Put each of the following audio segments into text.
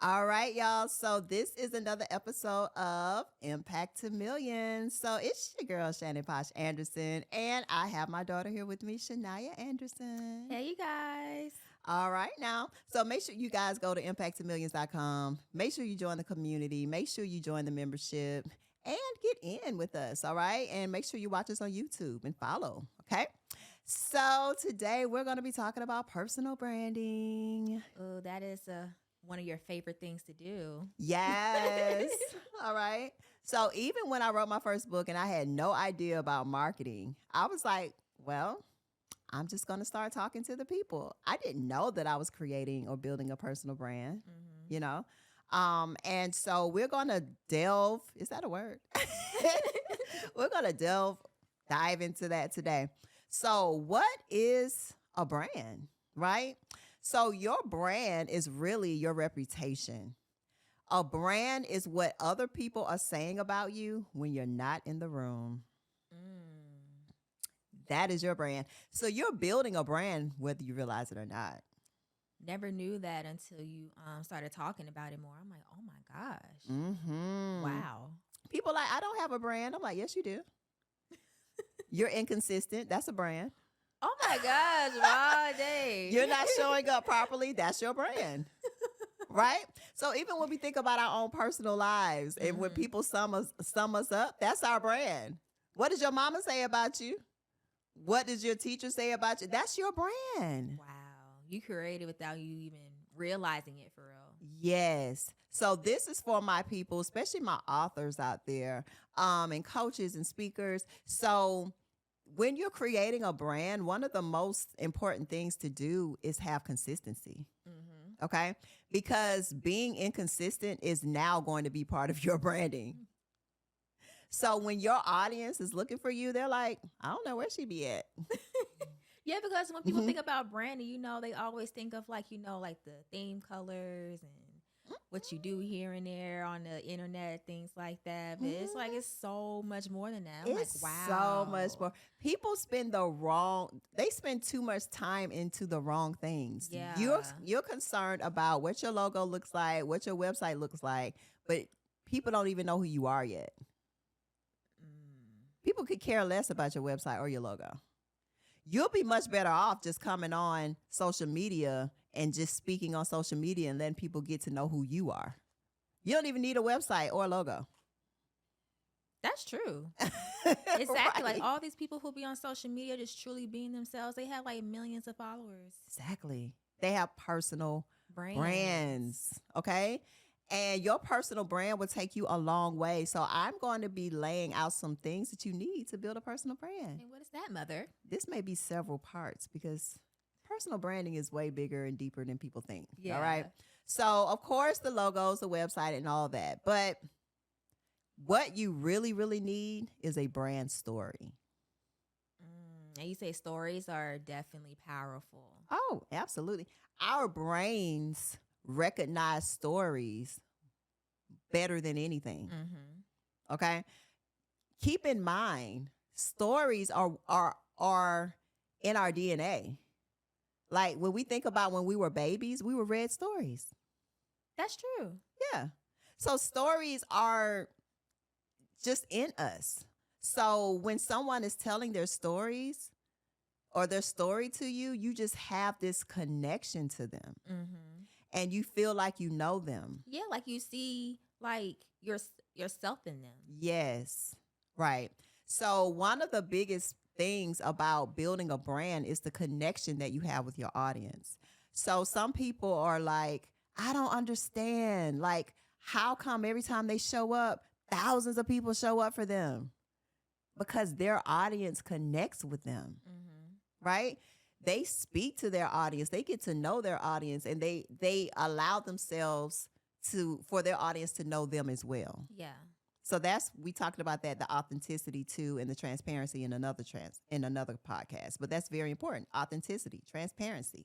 All right, y'all. So this is another episode of Impact to Millions. So it's your girl Shannon Posh Anderson, and I have my daughter here with me, Shania Anderson. Hey, you guys. All right, now. So make sure you guys go to impacttomillions.com. Make sure you join the community. Make sure you join the membership and get in with us. All right, and make sure you watch us on YouTube and follow. Okay. So today we're going to be talking about personal branding. Oh, that is one of your favorite things to do. Yes. All right. So even when I wrote my first book and I had no idea about marketing, I was like, well, I'm just going to start talking to the people. I didn't know that I was creating or building a personal brand, Mm-hmm. you know? And so we're going to delve, is that a word? We're going to dive into that today. So what is a brand, right? So your brand is really your reputation. A brand is what other people are saying about you when you're not in the room. Mm. That is your brand. So you're building a brand whether you realize it or not. Never knew that until you started talking about it more. I'm like, oh my gosh. Mm-hmm. Wow. People like, I don't have a brand. I'm like, yes, you do. You're inconsistent. That's a brand. Oh my gosh, raw day. You're not showing up properly. That's your brand. Right? So even when we think about our own personal lives and when people sum us up, that's our brand. What does your mama say about you? What does your teacher say about you? That's your brand. Wow. You created without you even realizing it for real. Yes. So this is for my people, especially my authors out there, and coaches and speakers. So when you're creating a brand, one of the most important things to do is have consistency. Mm-hmm. Okay? Because being inconsistent is now going to be part of your branding. So when your audience is looking for you, they're like, I don't know where she be at. Yeah, because when people Mhm. think about branding, they always think of like the theme colors and what you do here and there on the internet, things like that. But it's like Mhm. it's so much more than that. I'm It's like, so much wow. more. People they spend too much time into the wrong things. Yeah. You're concerned about what your logo looks like, what your website looks like, but people don't even know who you are yet. Mm. People could care less about your website or your logo. You'll be much better off just coming on social media and just speaking on social media and letting people get to know who you are. You don't even need a website or a logo. That's true. Exactly. Like Right. all these people who be on social media just truly being themselves, they have like millions of followers. Exactly. They have personal Brands. brands. Okay. And your personal brand will take you a long way. So I'm going to be laying out some things that you need to build a personal brand. And what is that, mother? This may be several parts because personal branding is way bigger and deeper than people think. Yeah. All right. So, of course, the logos, the website, and all that. But what you really, really need is a brand story. And you say stories are definitely powerful. Oh, absolutely. Our brains recognize stories better than anything. Mm-hmm. Okay. Keep in mind, stories are in our DNA. Like when we think about when we were babies, we were read stories. That's true. Yeah. So stories are just in us. So when someone is telling their stories or their story to you, you just have this connection to them Mm-hmm. and you feel like you know them. Yeah, like you see like yourself in them. Yes. Right. So one of the biggest things about building a brand is the connection that you have with your audience. So some people are like, I don't understand. Like, how come every time they show up, thousands of people show up for them? Because their audience connects with them, right? They speak to their audience. They get to know their audience and they allow themselves for their audience to know them as well. Yeah. So we talked about that, the authenticity too, and the transparency in another podcast. But that's very important. Authenticity, transparency.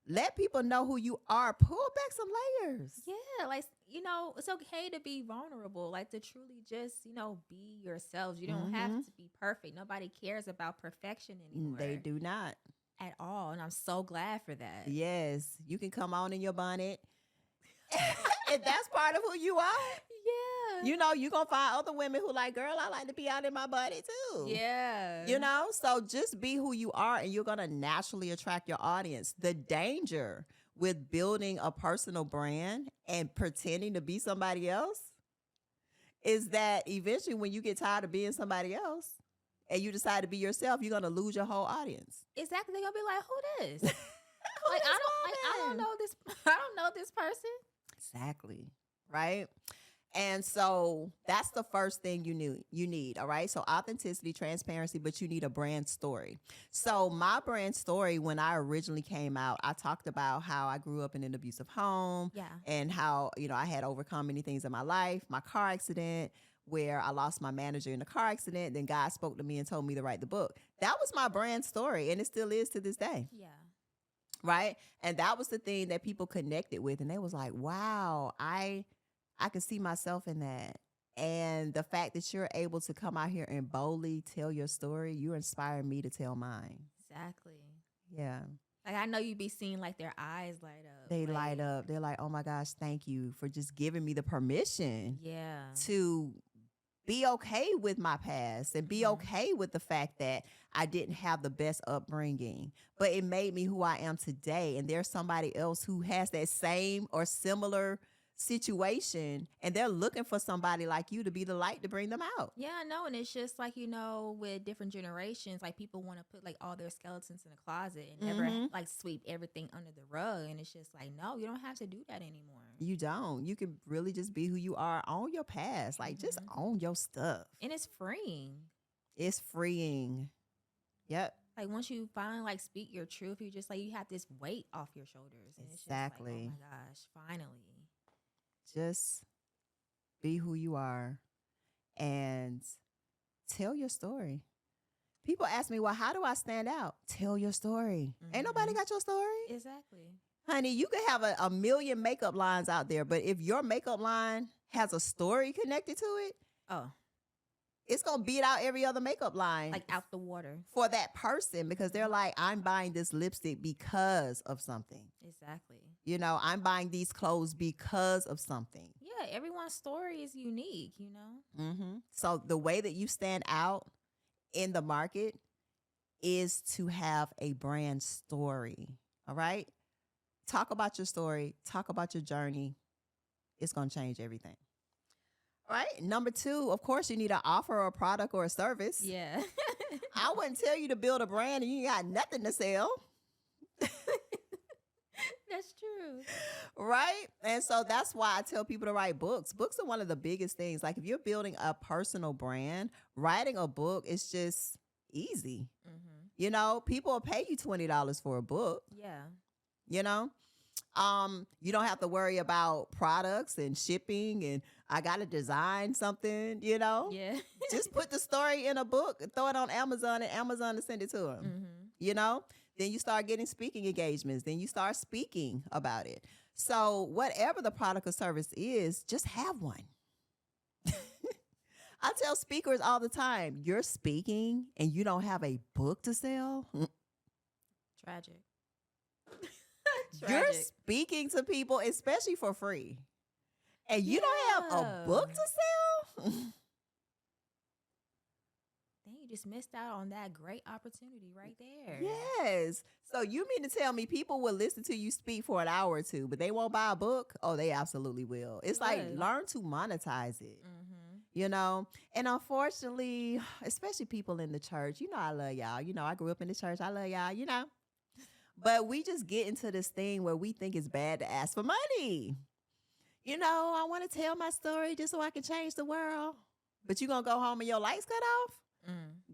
Let people know who you are. Pull back some layers. Yeah, like it's okay to be vulnerable, like to truly just, be yourselves. You don't have to be perfect. Nobody cares about perfection anymore. They do not. At all. And I'm so glad for that. Yes. You can come on in your bonnet If that's part of who you are, Yeah. you know, you're going to find other women who like, girl, I like to be out in my body too. Yeah. You know, so just be who you are and you're going to naturally attract your audience. The danger with building a personal brand and pretending to be somebody else is that eventually when you get tired of being somebody else and you decide to be yourself, you're going to lose your whole audience. Exactly. They're gonna be like, who this? Who Like this I don't woman? know this I don't know this person. Exactly. Right. And so that's the first thing you need, all right? So authenticity, transparency, but you need a brand story. So my brand story, when I originally came out, I talked about how I grew up in an abusive home Yeah. and how, I had overcome many things in my life, my car accident, where I lost my manager in the car accident. Then God spoke to me and told me to write the book. That was my brand story, and it still is to this day. Yeah. Right. And that was the thing that people connected with. And they was like, wow, I can see myself in that. And the fact that you're able to come out here and boldly tell your story, you inspire me to tell mine. Exactly. Yeah. Like I know you be seeing like their eyes light up. They like, light up. They're like, oh my gosh, thank you for just giving me the permission Yeah. to be okay with my past and be okay with the fact that I didn't have the best upbringing, but it made me who I am today. And there's somebody else who has that same or similar situation and they're looking for somebody like you to be the light to bring them out. Yeah, I know. And it's just like, with different generations, like people want to put like all their skeletons in a closet and never like sweep everything under the rug. And it's just like, no, you don't have to do that anymore. You don't. You can really just be who you are, own your past, like just own your stuff. And it's freeing. It's freeing. Yep. Like once you finally like speak your truth, you just like you have this weight off your shoulders. And it's just like, oh Exactly. my gosh, finally. Just be who you are and tell your story. People ask me, well, how do I stand out? Tell your story. Ain't nobody got your story. Exactly. Honey, you can have a million makeup lines out there, but if your makeup line has a story connected to it, Oh, it's going to beat out every other makeup line. like out the water. For that person, because they're like, I'm buying this lipstick because of something. Exactly. I'm buying these clothes because of something. Yeah, everyone's story is unique, So the way that you stand out in the market is to have a brand story. All right. Talk about your story. Talk about your journey. It's going to change everything. All right. Number 2, of course, you need an offer or a product or a service. Yeah. I wouldn't tell you to build a brand and you got nothing to sell. That's true. Right? And so that's why I tell people to write books. Books are one of the biggest things. Like if you're building a personal brand, writing a book is just easy. People will pay you $20 for a book. Yeah. You don't have to worry about products and shipping and I got to design something, Yeah. Just put the story in a book, throw it on Amazon and Amazon to send it to them, Then you start getting speaking engagements. Then you start speaking about it. So whatever the product or service is, just have one. I tell speakers all the time, you're speaking and you don't have a book to sell. Tragic. You're speaking to people, especially for free. And you don't have a book to sell? Then you just missed out on that great opportunity right there. Yes. So you mean to tell me people will listen to you speak for an hour or two, but they won't buy a book? Oh, they absolutely will. It's like learn to monetize it. And unfortunately, especially people in the church, I love y'all. I grew up in the church. I love y'all, But we just get into this thing where we think it's bad to ask for money. I want to tell my story just so I can change the world. But you going to go home and your lights cut off?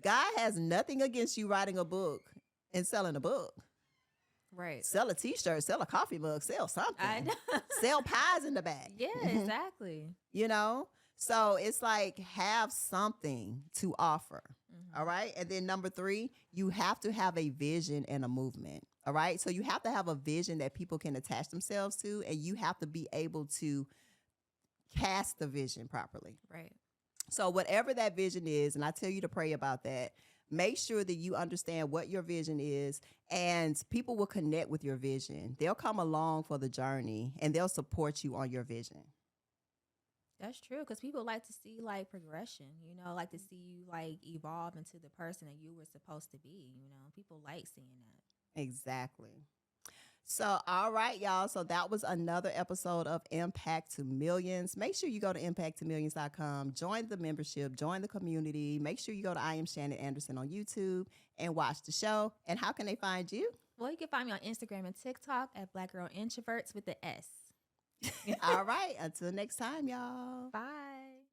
God has nothing against you writing a book and selling a book. Right. Sell a t-shirt, sell a coffee mug, sell something. I know. Sell pies in the back. Yeah, exactly. So it's like have something to offer. All right. And then number 3, you have to have a vision and a movement. All right. So you have to have a vision that people can attach themselves to, and you have to be able to cast the vision properly. Right. So whatever that vision is, and I tell you to pray about that, Make sure that you understand what your vision is, and people will connect with your vision. They'll come along for the journey and they'll support you on your vision. That's true because people like to see like progression, like to see you like evolve into the person that you were supposed to be. People like seeing that. Exactly. So, all right, y'all. So that was another episode of Impact to Millions. Make sure you go to impacttomillions.com, join the membership, join the community. Make sure you go to I Am Shannon Anderson on YouTube and watch the show. And how can they find you? Well, you can find me on Instagram and TikTok at Black Girl Introverts with the S. All right. Until next time, y'all. Bye.